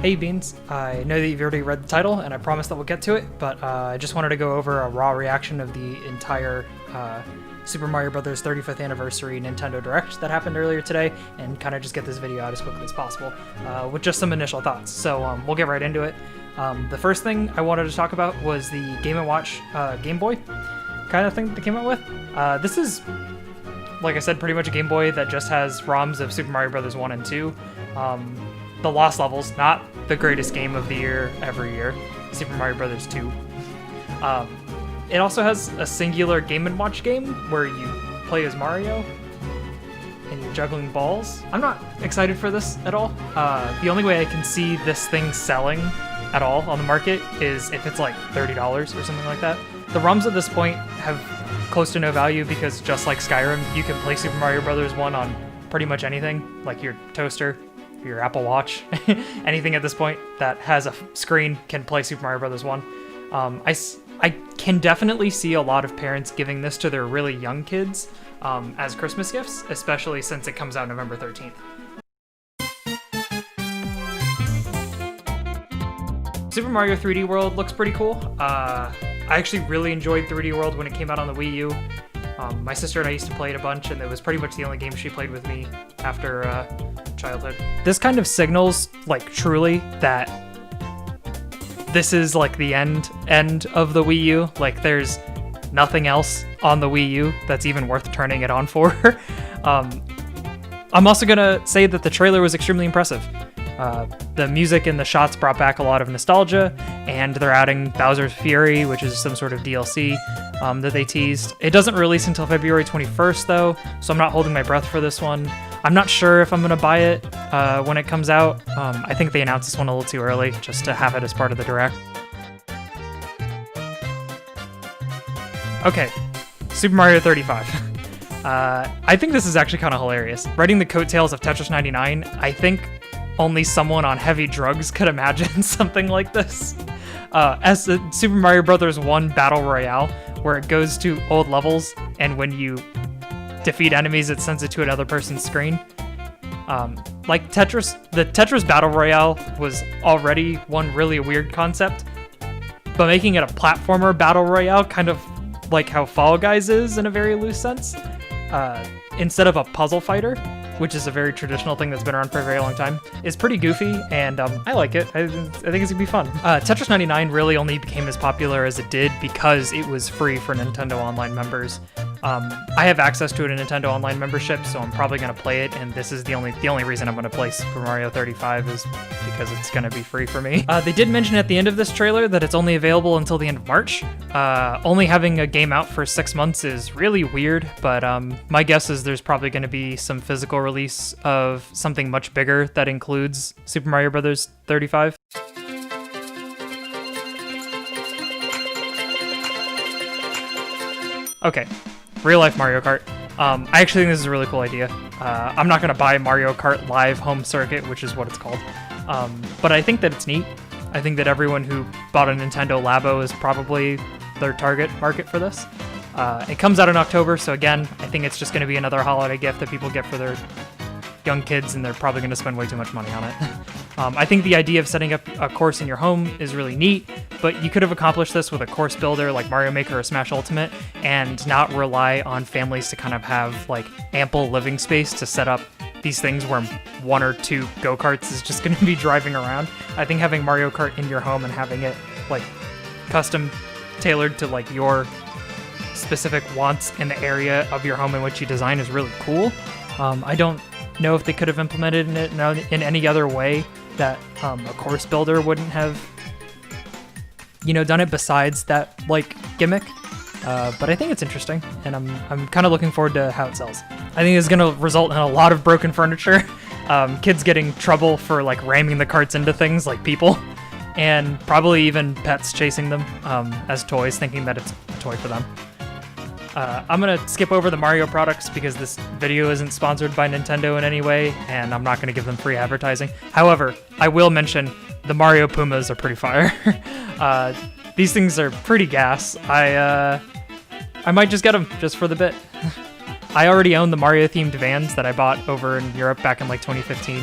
Hey Beans, I know that you've already read the title and I promised that we'll get to it, but I just wanted to go over a raw reaction of the entire Super Mario Bros. 35th Anniversary Nintendo Direct that happened earlier today and kind of just get this video out as quickly as possible with just some initial thoughts. So we'll get right into it. The first thing I wanted to talk about was the Game & Watch Game Boy kind of thing that they came out with. This is, like I said, pretty much a Game Boy that just has ROMs of Super Mario Bros. 1 and 2. The Lost Levels, not the greatest game of the year every year, Super Mario Bros. 2. It also has a singular Game & Watch game where you play as Mario and you're juggling balls. I'm not excited for this at all. The only way I can see this thing selling at all on the market is if it's like $30 or something like that. The ROMs at this point have close to no value because just like Skyrim, you can play Super Mario Bros. 1 on pretty much anything, like your toaster, your Apple Watch, anything at this point that has a screen can play Super Mario Bros. 1. I can definitely see a lot of parents giving this to their really young kids as Christmas gifts, especially since it comes out November 13th. Super Mario 3D World looks pretty cool. I actually really enjoyed 3D World when it came out on the Wii U. My sister and I used to play it a bunch, and it was pretty much the only game she played with me after childhood. This kind of signals, like, truly that this is like the end of the Wii U. Like, there's nothing else on the Wii U that's even worth turning it on for. I'm also gonna say that the trailer was extremely impressive. The music and the shots brought back a lot of nostalgia, and they're adding Bowser's Fury, which is some sort of DLC that they teased. It doesn't release until February 21st, though, so I'm not holding my breath for this one. I'm not sure if I'm going to buy it when it comes out. I think they announced this one a little too early, just to have it as part of the Direct. Okay, Super Mario 35. I think this is actually kind of hilarious. Riding the coattails of Tetris 99, I think only someone on heavy drugs could imagine something like this. As the Super Mario Bros. 1 Battle Royale, where it goes to old levels, and when you defeat enemies, it sends it to another person's screen. Like Tetris, the Tetris Battle Royale was already one really weird concept, but making it a platformer Battle Royale, kind of like how Fall Guys is in a very loose sense, instead of a puzzle fighter, which is a very traditional thing that's been around for a very long time, is pretty goofy, and I like it. I think it's gonna be fun. Tetris 99 really only became as popular as it did because it was free for Nintendo Online members. I have access to a Nintendo Online membership, so I'm probably gonna play it, and this is the only reason I'm gonna play Super Mario 35 is because it's gonna be free for me. They did mention at the end of this trailer that it's only available until the end of March. Only having a game out for 6 months is really weird, but my guess is there's probably gonna be some physical release of something much bigger that includes Super Mario Bros. 35. Okay. Real life Mario Kart. I actually think this is a really cool idea. I'm not gonna buy Mario Kart Live Home Circuit, which is what it's called, but I think that it's neat. I think that everyone who bought a Nintendo Labo is probably their target market for this. It comes out in October, so again, I think it's just gonna be another holiday gift that people get for their young kids, and they're probably gonna spend way too much money on it. I think the idea of setting up a course in your home is really neat, but you could have accomplished this with a course builder like Mario Maker or Smash Ultimate and not rely on families to kind of have like ample living space to set up these things where 1 or 2 go-karts is just going to be driving around. I think having Mario Kart in your home and having it like custom tailored to like your specific wants in the area of your home in which you design is really cool. I don't know if they could have implemented it in any other way that a course builder wouldn't have, done it besides that like gimmick. But I think it's interesting, and I'm kind of looking forward to how it sells. I think it's going to result in a lot of broken furniture, kids getting trouble for like ramming the carts into things like people, and probably even pets chasing them as toys, thinking that it's a toy for them. I'm going to skip over the Mario products because this video isn't sponsored by Nintendo in any way, and I'm not going to give them free advertising. However, I will mention the Mario Pumas are pretty fire. These things are pretty gas. I might just get them just for the bit. I already own the Mario-themed vans that I bought over in Europe back in like 2015.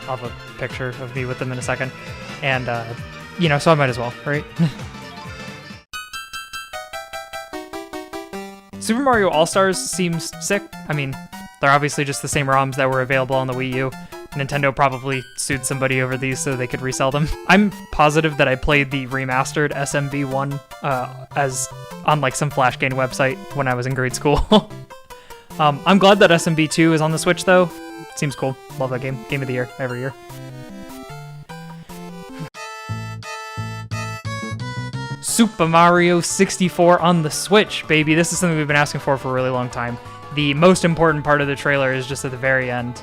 I'll have a picture of me with them in a second. And, you know, so I might as well, right? Super Mario All-Stars seems sick. I mean, they're obviously just the same ROMs that were available on the Wii U. Nintendo probably sued somebody over these so they could resell them. I'm positive that I played the remastered SMV1 as on like some Flash game website when I was in grade school. I'm glad that SMV2 is on the Switch though. Seems cool. Love that game. Game of the year every year. Super Mario 64 on the Switch, baby. This is something we've been asking for a really long time. The most important part of the trailer is just at the very end.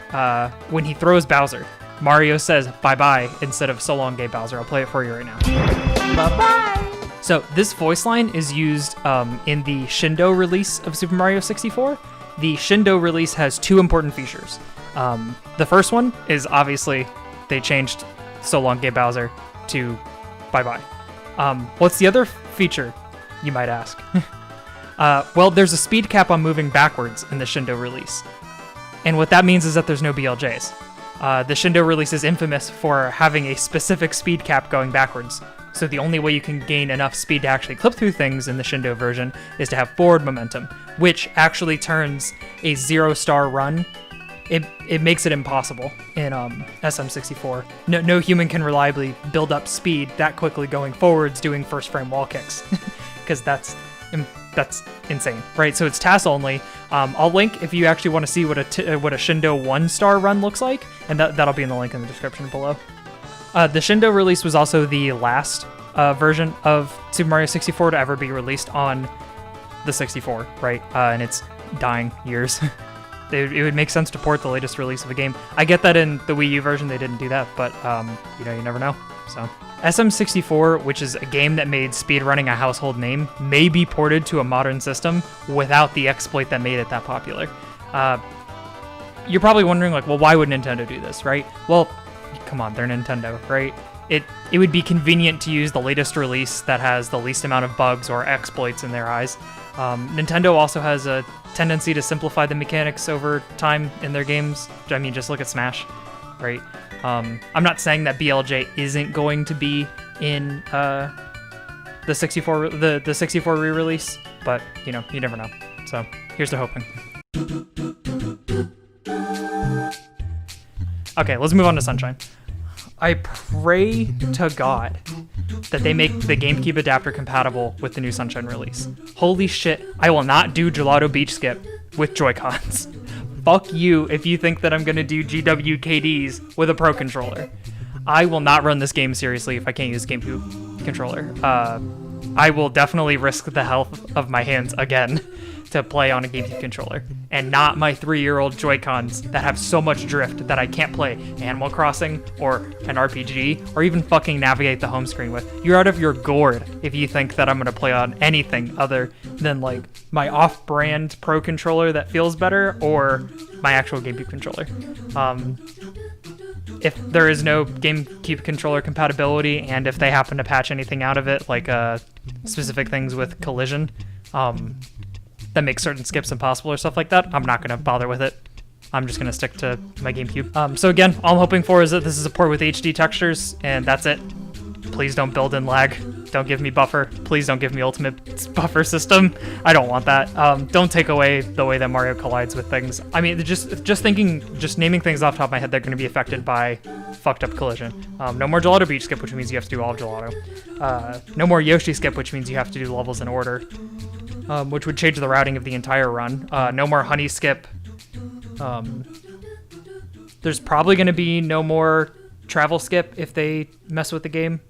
When he throws Bowser, Mario says bye-bye instead of so long, gay Bowser. I'll play it for you right now. Bye-bye. So this voice line is used in the Shindo release of Super Mario 64. The Shindo release has two important features. The first one is obviously they changed so long, gay Bowser to bye-bye. What's the other feature, you might ask? Well, there's a speed cap on moving backwards in the Shindo release. And what that means is that there's no Blj'S. The Shindo release is infamous for having a specific speed cap going backwards. So the only way you can gain enough speed to actually clip through things in the Shindo version is to have forward momentum, which actually turns a 0-star run. It makes it impossible in SM64. No human can reliably build up speed that quickly going forwards doing first frame wall kicks, because that's insane, right? So it's TAS only. I'll link if you actually want to see what a Shindo 1-star run looks like, and that'll be in the link in the description below. The Shindo release was also the last version of Super Mario 64 to ever be released on the 64, right? And it's dying years. It would make sense to port the latest release of a game. I get that in the Wii U version they didn't do that, but you know, you never know. So SM64, which is a game that made speedrunning a household name, may be ported to a modern system without the exploit that made it that popular. You're probably wondering, like, well, why would Nintendo do this, right? Well, come on, they're Nintendo, right? It would be convenient to use the latest release that has the least amount of bugs or exploits in their eyes. Nintendo also has a tendency to simplify the mechanics over time in their games. I mean, just look at Smash, right? I'm not saying that BLJ isn't going to be in the 64 re-release, but you know, you never know. So here's to hoping. Okay, let's move on to Sunshine. I pray to God that they make the GameCube adapter compatible with the new Sunshine release. Holy shit, I will not do Gelato Beach Skip with Joy-Cons. Fuck you if you think that I'm gonna do GWKDs with a Pro Controller. I will not run this game seriously if I can't use a GameCube controller. I will definitely risk the health of my hands again to play on a GameCube controller, and not my 3-year-old Joy-Cons that have so much drift that I can't play Animal Crossing or an RPG or even fucking navigate the home screen with. You're out of your gourd if you think that I'm gonna play on anything other than like my off-brand Pro Controller that feels better or my actual GameCube controller. If there is no GameCube controller compatibility, and if they happen to patch anything out of it, like specific things with collision, that makes certain skips impossible or stuff like that, I'm not going to bother with it. I'm just going to stick to my GameCube. So again, all I'm hoping for is that this is a port with HD textures, and that's it. Please don't build in lag. Don't give me buffer. Please don't give me ultimate buffer system. I don't want that. Don't take away the way that Mario collides with things. I mean, just naming things off the top of my head, they're going to be affected by fucked up collision. No more Gelato Beach Skip, which means you have to do all of Gelato. No more Yoshi Skip, which means you have to do levels in order. Which would change the routing of the entire run. No more Honey Skip. There's probably going to be no more Travel Skip if they mess with the game.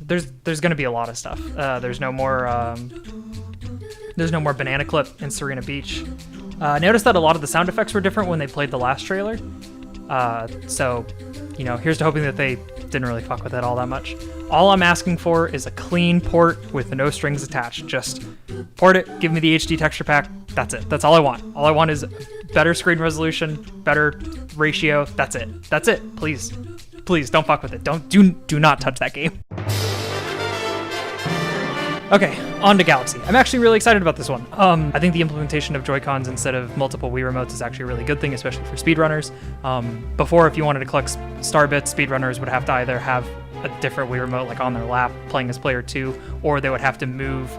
There's going to be a lot of stuff. There's no more Banana Clip in Serena Beach. Notice that a lot of the sound effects were different when they played the last trailer. So, you know, here's to hoping that they didn't really fuck with it all that much. All I'm asking for is a clean port with no strings attached. Just port it, give me the HD texture pack. That's it. That's all I want. All I want is better screen resolution, better ratio. That's it. That's it. Please. Please don't fuck with it. Do not touch that game. Okay, on to Galaxy. I'm actually really excited about this one. I think the implementation of Joy-Cons instead of multiple Wii remotes is actually a really good thing, especially for speedrunners. Before, if you wanted to collect star bits, speedrunners would have to either have a different Wii remote, like on their lap, playing as player 2, or they would have to move,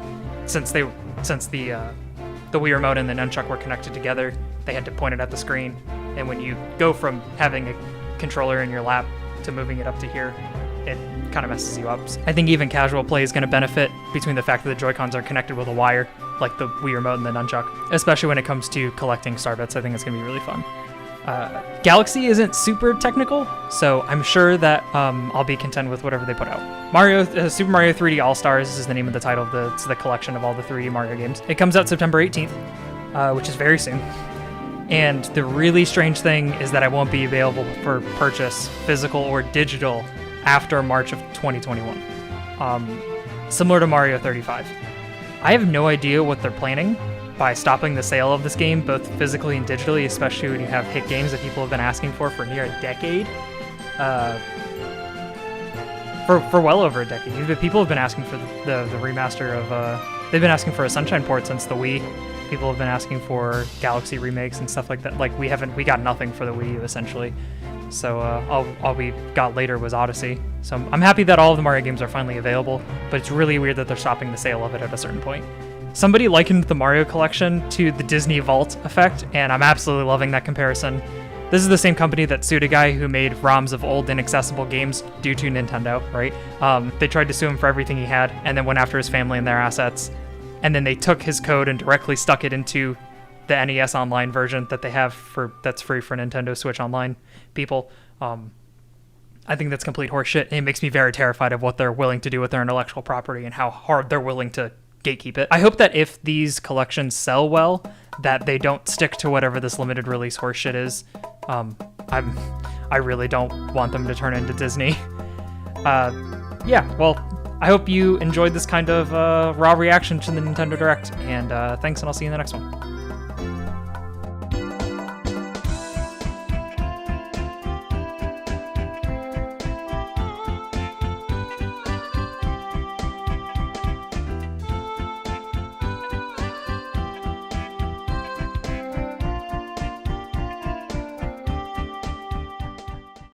since the Wii remote and the nunchuck were connected together, they had to point it at the screen. And when you go from having a controller in your lap to moving it up to here, it kind of messes you up. I think even casual play is going to benefit between the fact that the Joy-Cons are connected with a wire, like the Wii remote and the nunchuck, especially when it comes to collecting star bits. I think it's going to be really fun. Galaxy isn't super technical, so I'm sure that I'll be content with whatever they put out. Super Mario 3D AllStars is the name of the title of it's the collection of all the 3D Mario games. It comes out September 18th, which is very soon. And the really strange thing is that it won't be available for purchase, physical or digital, after March of 2021. Similar to Mario 35. I have no idea what they're planning by stopping the sale of this game, both physically and digitally, especially when you have hit games that people have been asking for near a decade. For well over a decade. People have been asking for the remaster of... they've been asking for a Sunshine port since the Wii. People have been asking for Galaxy remakes and stuff like that. Like, we got nothing for the Wii U, essentially. So all we got later was Odyssey. So I'm happy that all of the Mario games are finally available, but it's really weird that they're stopping the sale of it at a certain point. Somebody likened the Mario collection to the Disney Vault effect, and I'm absolutely loving that comparison. This is the same company that sued a guy who made ROMs of old inaccessible games due to Nintendo, right? They tried to sue him for everything he had, and then went after his family and their assets. And then they took his code and directly stuck it into the NES Online version that they have that's free for Nintendo Switch Online people. I think that's complete horseshit, and it makes me very terrified of what they're willing to do with their intellectual property and how hard they're willing to gatekeep it. I hope that if these collections sell well, that they don't stick to whatever this limited release horseshit is. I really don't want them to turn into Disney. Yeah, well, I hope you enjoyed this kind of raw reaction to the Nintendo Direct, and thanks, and I'll see you in the next one.